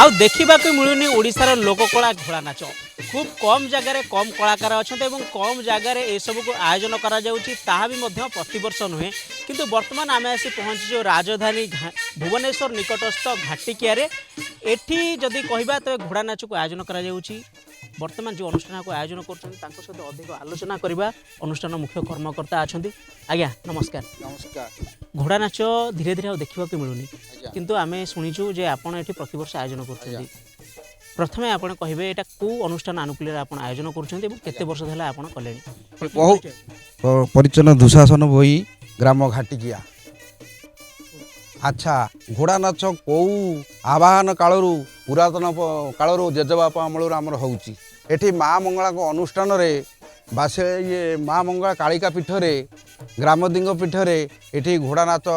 आउ देखा मिलूनी ओडिशार लोककला घोड़ा नाच खूब कम जगार कम कलाकार अच्छा कम जगार एसबू को आयोजन करा प्रतिवर्ष नुहे किंतु वर्तमान आम आसी पहुँचीचु राजधानी भुवनेश्वर निकटस्थ घाटिकिया एठी जदि कहबा तो घोड़ा नाच को आयोजन करा वर्तमान जो अनुष्ठान को आयोजन कर अधिक आलोचना करवा अनुष्ठान मुख्य कर्मकर्ता अच्छा आज्ञा नमस्कार। नमस्कार। घोड़ा नाच धीरे धीरे देखा मिलूनी किंतु आम शुणीचु जे आपड़ ये प्रतिवर्ष आयोजन कर प्रथमे आप कहे यहाँ कौ अनुष्ठान आनुकूल्य आप आयोजन करते वर्ष है आप कले परिचन्न दुशासन बही ग्राम घाटिकिया। अच्छा घोड़ा नाच कौ आवाहन कालू पुरातन कालू जेजेबापा अमलू आमर होती माँ मंगला अनुष्ठान बासे ये माँ मंगला कालिका पीठरे ग्रामदिंग पीठरे ये घोड़ा नाच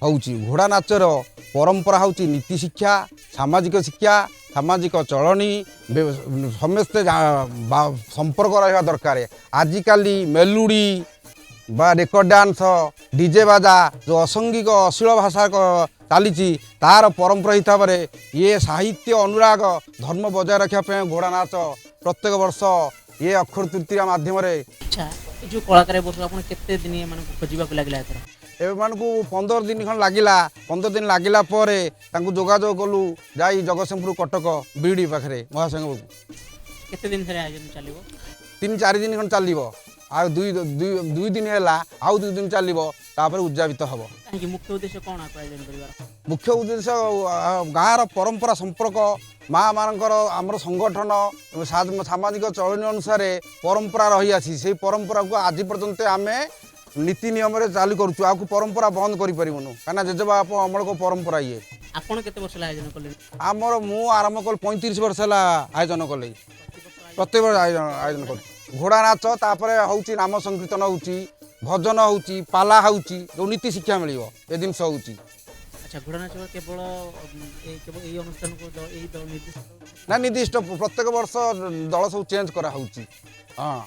होची। घोड़ा नाचर परंपरा होची नीति शिक्षा सामाजिक शिक्षा सामाजिक चलनी समस्ते संपर्क रहा दरकार। आजिकल मेलुड़ी बा रेकर्ड डांस डीजे बाजा जो असंगिक अश्लील भाषा चली तार परंपरा हिसाब से ये साहित्य अनुराग धर्म बजाय रखापी घोड़ा नाच प्रत्येक वर्ष ये अक्षर तृतीया मध्यम। अच्छा जो कलाकार केते दिन खोजा लगे एमानकु 15 दिन खन लागिला 15 दिन लागिला परे तांकु जोगाजोग कलु जाई जगतसिंहपुर कटक बीडी पाखरे महासंघ केते दिन से आयोजन चलिबो 3-4 दिन खन चलिबो आ दुई दिन हैला आउ 2 दिन चलिबो तापर उद्यापित हबो। काहे मुख्य उद्देश्य कोन आयोजन करिवार मुख्य उद्देश्य गाँर परंपरा संपर्क माँ मानकर आमर संगठन सामाजिक चलनी अनुसार परंपरा रही आसी से परंपरा को आज पर्यंत आमे नीति नियम चालू करूँ आपको परंपरा बंद करूँ कहीं जेजेबाप अमल को परंपरा ये आपन केते वर्ष आयोजन कले आमर मु आरंभ कल 35 वर्ष है आयोजन कले प्रत्येक वर्ष आयोजन कर घोड़ा नाच तापर हूँ नाम संकीर्तन होची भजन होची पाला होची जो नीति शिक्षा मिल ए जिन होची। अच्छा घोड़ा नाच केवल ए अनुष्ठान को ना निर्दिष्ट प्रत्येक वर्ष दल सब चेंज करा होची। हाँ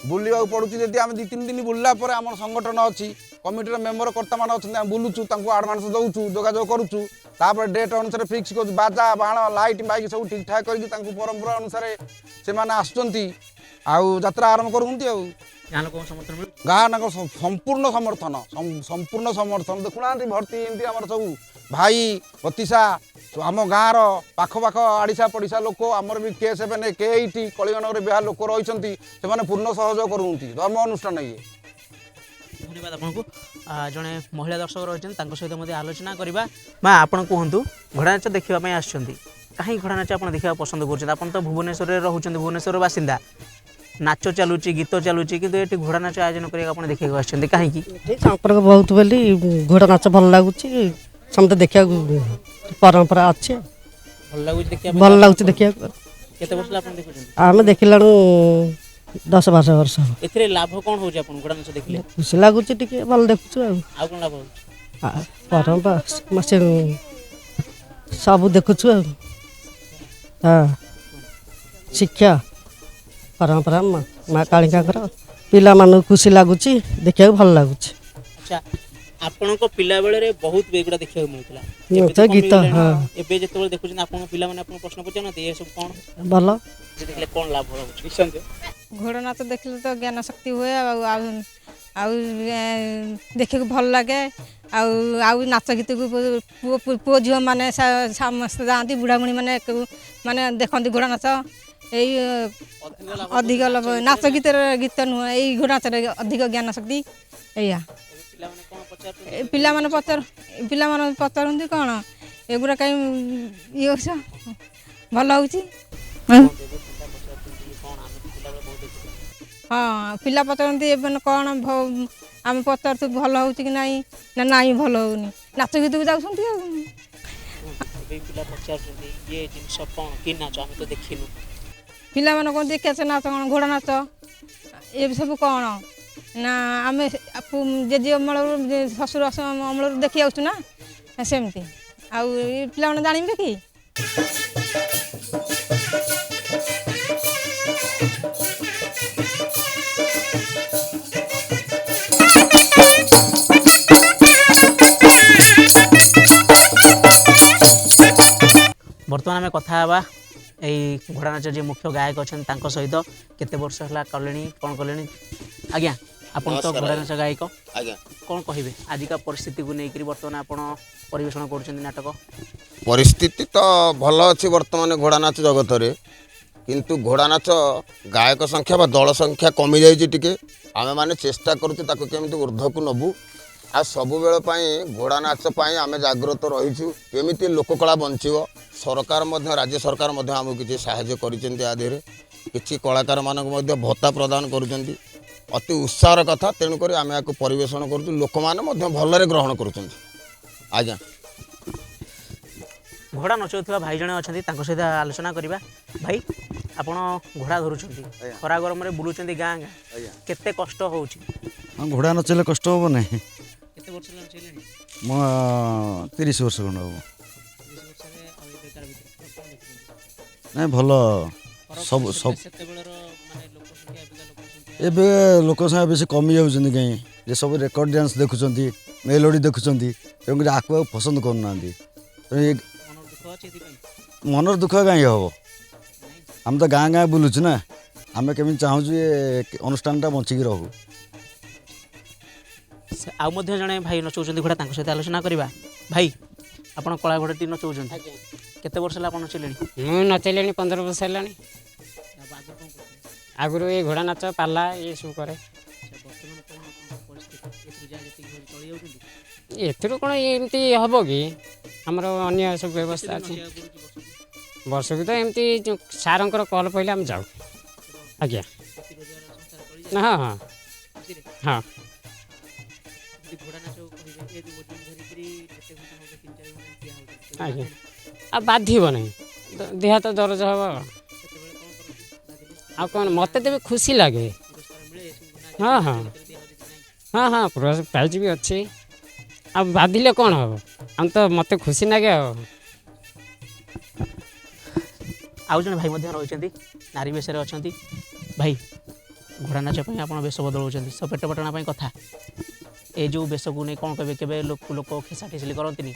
बुलवा पड़ू जब आम 2-3 दिन बुलला आम संगठन अच्छी कमिटर मेम्बर कर्ता मान अच्छा बुलूचु आडभांस दौचु जोगाजोग करुचु तापर डेट अनुसार फिक्स कर बाजा बाण लाइट माइक सब ठीक ठाक कर परंपरा अनुसार से आसुँच आत्रा आरंभ करूँ गाँ ना संपूर्ण समर्थन देखुना भर्ती एमती आम सब भाई भतीसा आम गाँव पाख आड़िशा पड़िशा लोक आमर भी K7 K8 कलिंगनगर बिहार लोक रही पूर्ण सहयोग करुँच धर्म अनुष्ठान ये। धन्यवाद आपको जड़े महिला दर्शक रही सहित आलोचना करवा माँ आपड़ कहतु घोड़ा नाच देखापी आसुँच कहीं घोड़ा नाच आप देखा पसंद कर तो भुवनेश्वर रोच भुवनेश्वर बासिंदा नाच चलुची गीत चलुची कि ये घोड़ा नाच आयोजन कर देखा आसुँच कहीं संपर्क बहुत बोली घोड़ा नाच भल लगुच समझे देखा परंपरा अच्छे भल लगुच देखा आम देखला 10-12 वर्ष ए लाभ कौन हो घोड़ा नाच देखले खुशी लगुच भल देखु कौन लाभ परंपरा सब देखु हाँ शिक्षा परंपरा माँ कालिका पिला मान खुशी लगुच देखा भल लगुच। अच्छा आपण पिला बेले बहुत एगुड़ा देखा मिलता गीत हाँ एबे जेते देखुछन आपण पिला माने आपण प्रश्न पचारनते ये सब कोन भल देखले कोन लाभ हो घोड़ा नाच देखले तो ज्ञान शक्ति हुए देखे भल लगे आउ नाच गीत को पुओ झील मैंने समस्त जाती बुढ़ा बुढ़ी मैंने माने देखती घोड़ा नाच यही अधिक नाच गीत नुह यही घोड़ा नाच अधिक ज्ञान शक्ति या पिला माने पचारती कौन एगुड़ा कहीं ये भल हो हाँ पिला पचारती कौन आम पचार भल हो कि नाई ना नाई भल होनी नाच गीत को जाऊँगी पिला मैंने कौन देखिए नाच कौन घोड़ा नाच ये सब कौन ना आम जेजे अमल शशुर अमल देखी आसु ना सेमती आउ पिला मैंने जानवे कि बर्तमान आम कथा हाँ यही घोड़ा नाच जी मुख्य गायक अच्छा सहित केते वर्ष है कले कौन कले आज्ञा आपन तो घोड़ा नाच गायक आज्ञा कौन कहे आजिका परिस्थिति को लेकर बर्तमान आप परिवेषण कर नाटक परिस्थिति तो भल अच्छी वर्तमान घोड़ा नाच जगत रे किंतु घोड़ा नाच गायक संख्या बा दल संख्या कमी जाइए टिके आमे माने चेष्टा करूँ ताको केमिति ऊर्ध्व को नबू आ सबु बेल पई घोड़ा नाच पई आमे जागृत रहीछु केमिति लोककला बंचिबो सरकार मध्य राज्य सरकार मध्य हमकु किछि सहाय्य करिसेंती आधेरे किछि कलाकार मानक मध्य भत्ता प्रदान करूचंती अति उत्साहर कथा तेणु करी आमे याको परिवेषण करूछु लोक माने मध्य भलरे ग्रहण करूचंती आज्ञा घोड़ा नचाउथुवा भाई जणे अछंती तांको सहित आलोचना करबा भाई आपण घोड़ा धरुचंती खरा गरम रे बुलुचंती गाँ गाँ केते कष्ट होउची हाँ घोड़ा नचले कष्ट हम ना केते वर्ष ला नचैलेनी म 30 वर्ष खंड हम ना भल सब सब एबे लोक संख्या बेसी कमी जाउछन्ती कहीं जे सब रेकॉर्ड डांस देखुछन्ती मेलोडी देखुछन्ती तेणुकर आकु पसंद करना मनर दुख कहीं हम आम तो गाँ गाँ बुलुचु ना आम केमी चाहूँ ये अनुष्ठान बंचिकी रहू आउ जड़े भाई नचाउछन्ती घोड़ा तांको सहित आलोचना करबा भाई आपण कला घोड़ाटी नचाउछन्ती केते वर्ष ला आपण नचैलेनी मु नचैलेनी 15 वर्ष हेलानी आगुरु ये घोड़ा नाच पाला ये सब करे एथुरु कोन एमती हबो कि हमर अन्य सब व्यवस्था अछि वर्ष को तो एमती सारंकर कॉल पहिले हम जाऊ आज्ञा हाँ हाँ हाँ आज्ञा अब बाधिब नहीं देह तो दरज हम आ कौन मत तो भी खुशी लगे हाँ हाँ हाँ हाँ प्राइज भी अच्छे अब बाधिले कौन हम हम तो मत खुशी लगे आउ जन भाई रही नारी बेश अच्छा भाई घोड़ा नाच आप बेश बदलाऊँ सब पेट पटना कथा ये जो बेश को नहीं कौन कहे के लोक खेसा ठेसली करती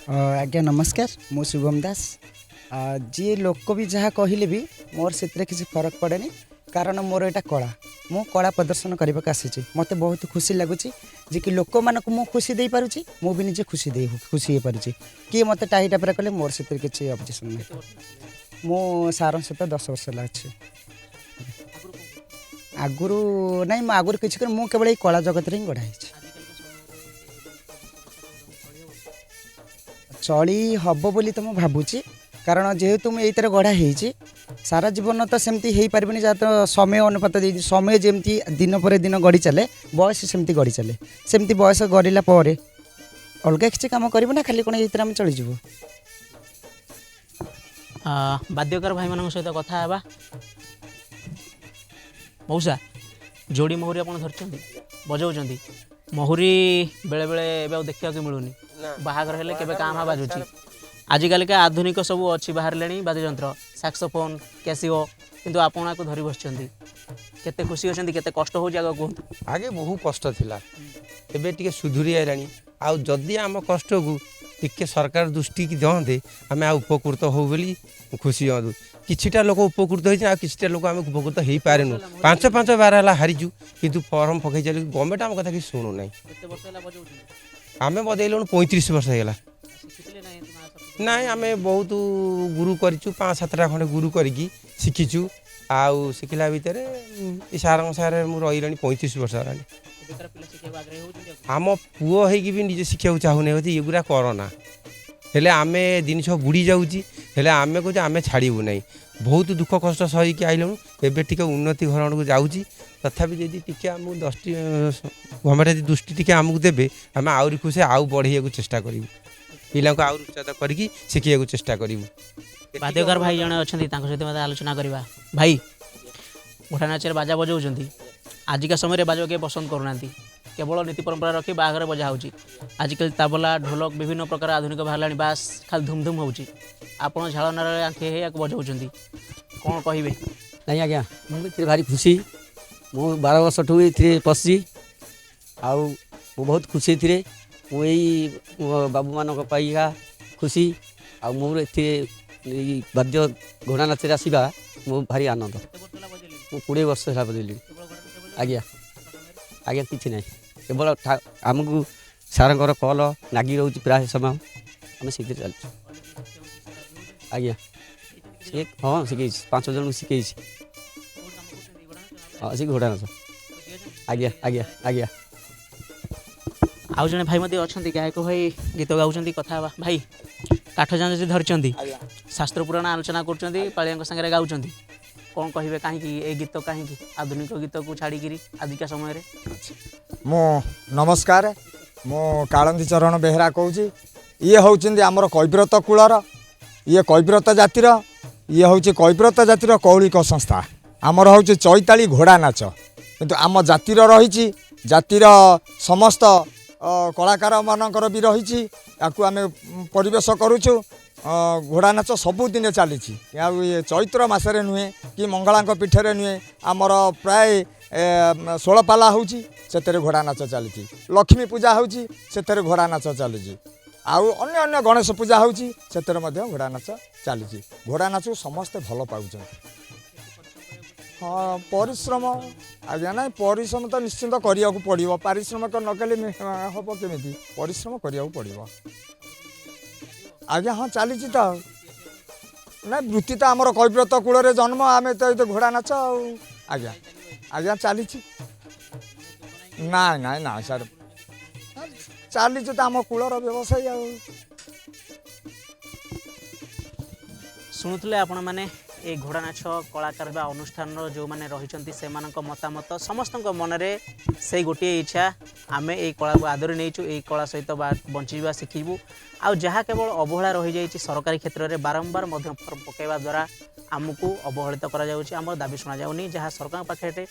आज्ञा नमस्कार मु शुभम दास जी लोक भी जहाँ कहले भी मोर से किसी फरक पड़े नहीं कारण मोर यहाँ कला मु कला प्रदर्शन करने को आसी मत बहुत खुशी लगुच जे कि लोक मानक मु खुशी दे पारुची मु भी निजे खुशी हो पारुची किए मत टाही टापरा कले मोर से किसी ऑब्जेक्शन नहीं मु सार सहित 10 वर्ष है अच्छे आगुरी नहीं मु आगुरी किसी कर मु केवल कला जगत ही गढ़ा चली हम बोली तो मुझे भावुची कारण जेहेतु मुझे ये गढ़ा हो सारा जीवन तो सेमती हो पारे जहाँ तो समय अनुपात दे समय जमी दिन पर दिन गढ़ी चले बयस सेमती गढ़ी चले सेमती बयस गढ़ला अलग किसी कम कर ना खाली कौन ये चलीजु बाद्यकार भाई मान सहित कथा है मौसा जोड़ी महुरी आप धरती बजाऊँ महुरी बेले बेले देखा मिलूनी बाहागर हेले केबे काम बाजुची आजिकल के आधुनिक सब अच्छी बाहर वाद्ययंत्र सैक्सोफोन कैसिओ किंतु आपण को धरी बसचंदी केते खुशी होचंदी केते कष्ट हो जागा कहतु आगे बहु कष्ट थिला एबे टिके सुधुरी आइलानी आ जदि आम कष्ट को टिके सरकार दृष्टि की दे आम आ उपकृत हो बोली खुशी हूँ किछिटा लोक उपकृत हो किछिटा लोक आम उपकृत हो पारेनु 5 बार है हारीजु किंतु फॉर्म पकई चल गवर्नमेंट आम कथा कि शुणु ना आम बदल 35 वर्ष होगा ना आम बहुत गुरु करूँ 5-7टा खंडे गुरु करी शिखीचु आउ शिखला भितर सार सारे मुझे रही 35 वर्ष है आम पुओ हो निजे शिखा चाहूना एगुरा करना हेले आम जिनस बुड़ी जाऊँगी हेले आम कहे आम छाड़ू ना बहुत दुख कष्ट सहीकि आइलु एबे टिके उन्नति घर को जाऊँगी तथापि जदि टिके आमको दृष्टि गवर्नमेंट दृष्टि टिके आमको देवे आम आहरी खुशी आउ बढ़ाइया चेष्टा करूँ पिला को आउर उत्साह करके शिखा चेष्टा करूँ वाद्यकार भाई जड़े अच्छा सहित मत आलोचना करवा भाई घोड़ा नाच बाजा बजाऊँ आजिका समय बाजा किए पसंद करूना केवल नीति परंपरा रखी बाहर बजा होची आजिकल ताबला ढोलक विभिन्न प्रकार आधुनिक बाहर बास खाली धूमधूम होची आपण झाड़नार आंखे हे बजाऊँ कौन कहे नहीं आज्ञा मुझे भारी खुशी मु 12 वर्ष ठू ये पशि आउ बहुत खुशी थी मुझे बाबू मान खुशी आ ଏଇ ବାଦ୍ୟ ଘୋଡ଼ା ନାଚରେ ଆସିବା ମୋ ଭାରି ଆନନ୍ଦ। ମୁଁ 20 ବର୍ଷ ହେଲା ବଜେଇଲିଣି। ଆଜ୍ଞା ଆଜ୍ଞା କିଛି ନାହିଁ, କେବଳ ଆମକୁ ସାର୍ଙ୍କର କଲ୍ ନାଗି ରହୁଛି ପ୍ରାୟ ସମୟ, ଆମେ ସେଇଥିରେ ଚାଲିଛୁ। ଆଜ୍ଞା ସେ ହଁ ଶିଖେଇଛି, 5 ଜଣଙ୍କୁ ଶିଖେଇଛି। ହଁ ସେ ଘୋଡ଼ା ନାଚ। ଆଜ୍ଞା ଆଜ୍ଞା ଆଜ୍ଞା। ଆଉ ଜଣେ ଭାଇ ମଧ୍ୟ ଅଛନ୍ତି, ଗାୟକ ଭାଇ ଗୀତ ଗାଉଛନ୍ତି, କଥା ହେବା। ଭାଇ କାଠ ଚାଞ୍ଚ ଧରିଛନ୍ତି, ଶାସ୍ତ୍ର ପୁରାଣ ଆଲୋଚନା କରୁଛନ୍ତି, ପାଳିଆଙ୍କ ସାଙ୍ଗରେ ଗାଉଛନ୍ତି, କ'ଣ କହିବେ? କାହିଁକି ଏ ଗୀତ, କାହିଁକି ଆଧୁନିକ ଗୀତକୁ ଛାଡ଼ିକିରି ଆଜିକା ସମୟରେ? ମୁଁ ନମସ୍କାର, ମୁଁ କାଳନ୍ଦୀ ଚରଣ ବେହେରା କହୁଛି। ଇଏ ହେଉଛନ୍ତି ଆମର କୈବ୍ରତ କୂଳର, ଇଏ କୈବ୍ରତ ଜାତିର, ଇଏ ହେଉଛି କୈବ୍ରତ ଜାତିର କୌଳିକ ସଂସ୍ଥା। ଆମର ହେଉଛି ଚୈତାଳି ଘୋଡ଼ା ନାଚ, କିନ୍ତୁ ଆମ ଜାତିର ରହିଛି, ଜାତିର ସମସ୍ତ କଳାକାରମାନଙ୍କର ବି ରହିଛି, ୟାକୁ ଆମେ ପରିବେଶ କରୁଛୁ। ଘୋଡ଼ା ନାଚ ସବୁଦିନେ ଚାଲିଛି, ଆଉ ଇଏ ଚୈତ୍ର ମାସରେ ନୁହେଁ କି ମଙ୍ଗଳାଙ୍କ ପୀଠରେ ନୁହେଁ, ଆମର ପ୍ରାୟ 16 ପାଲା ହେଉଛି, ସେଥିରେ ଘୋଡ଼ା ନାଚ ଚାଲିଛି। ଲକ୍ଷ୍ମୀ ପୂଜା ହେଉଛି, ସେଥିରେ ଘୋଡ଼ା ନାଚ ଚାଲିଛି। ଆଉ ଅନ୍ୟ ଅନ୍ୟ ଗଣେଶ ପୂଜା ହେଉଛି, ସେଥିରେ ମଧ୍ୟ ଘୋଡ଼ା ନାଚ ଚାଲିଛି। ଘୋଡ଼ା ନାଚକୁ ସମସ୍ତେ ଭଲ ପାଉଛନ୍ତି। ହଁ ପରିଶ୍ରମ, ଆଜ୍ଞା ନାଇଁ ପରିଶ୍ରମ ତ ନିଶ୍ଚିନ୍ତ କରିବାକୁ ପଡ଼ିବ, ପାରିଶ୍ରମିକ ନ କଲେ ହେବ କେମିତି? ପରିଶ୍ରମ କରିବାକୁ ପଡ଼ିବ। ଆଜ୍ଞା ହଁ ଚାଲିଛି ତ, ନାଇଁ ବୃତ୍ତି ତ ଆମର କୈବ୍ରତ କୂଳରେ ଜନ୍ମ, ଆମେ ତ ଏଇ ଘୋଡ଼ା ନାଚ ଆଉ। ଆଜ୍ଞା ଆଜ୍ଞା ଚାଲିଛି। ନାଇଁ ନାଇଁ ନାଇଁ ସାର୍, ଚାଲିଛି ତ ଆମ କୂଳର ବ୍ୟବସାୟୀ ଆଉ। ଶୁଣୁଥିଲେ ଆପଣମାନେ এই ଘୋଡ଼ା ନାଚ କଳାକାର ବା ଅନୁଷ୍ଠାନର ଯେଉଁମାନେ ରହିଛନ୍ତି ସେମାନଙ୍କ ମତାମତ। ସମସ୍ତଙ୍କ ମନରେ ସେଇ ଗୋଟିଏ ଇଚ୍ଛା, ଆମେ এই କଳାକୁ ଆଦରି ନେଇଛୁ, এই କଳା ସହିତ ବଞ୍ଚିବା ଶିଖିବୁ। ଆଉ ଯାହା କେବଳ ଅବହେଳା ରହିଯାଇଛି ସରକାରୀ କ୍ଷେତ୍ରରେ, ବାରମ୍ବାର ମଧ୍ୟ ଫର୍ମ ପକାଇବା ଦ୍ୱାରା ଆମକୁ ଅବହେଳିତ କରାଯାଉଛି, ଆମର ଦାବି ଶୁଣାଯାଉନି, ଯାହା ସରକାରଙ୍କ ପାଖରେ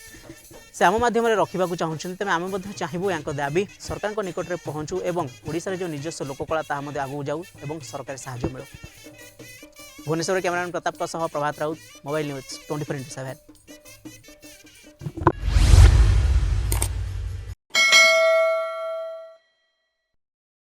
ସେ ଆମ ମାଧ୍ୟମରେ ରଖିବାକୁ ଚାହୁଁଛନ୍ତି। ତେବେ ଆମେ ମଧ୍ୟ ଚାହିଁବୁ ୟାଙ୍କ ଦାବି ସରକାରଙ୍କ ନିକଟରେ ପହଞ୍ଚୁ ଏବଂ ଓଡ଼ିଶାରେ ଯେଉଁ ନିଜସ୍ୱ ଲୋକକଳା ତାହା ମଧ୍ୟ ଆଗକୁ ଯାଉ ଏବଂ ସରକାରୀ ସାହାଯ୍ୟ ମିଳୁ। ଭୁବନେଶ୍ୱର କ୍ୟାମେରାମ୍ୟାନ୍ ପ୍ରତାପଙ୍କ ସହ ପ୍ରଭାତ ରାଉତ, ମୋବାଇଲ ନ୍ୟୁଜ୍ 24x7।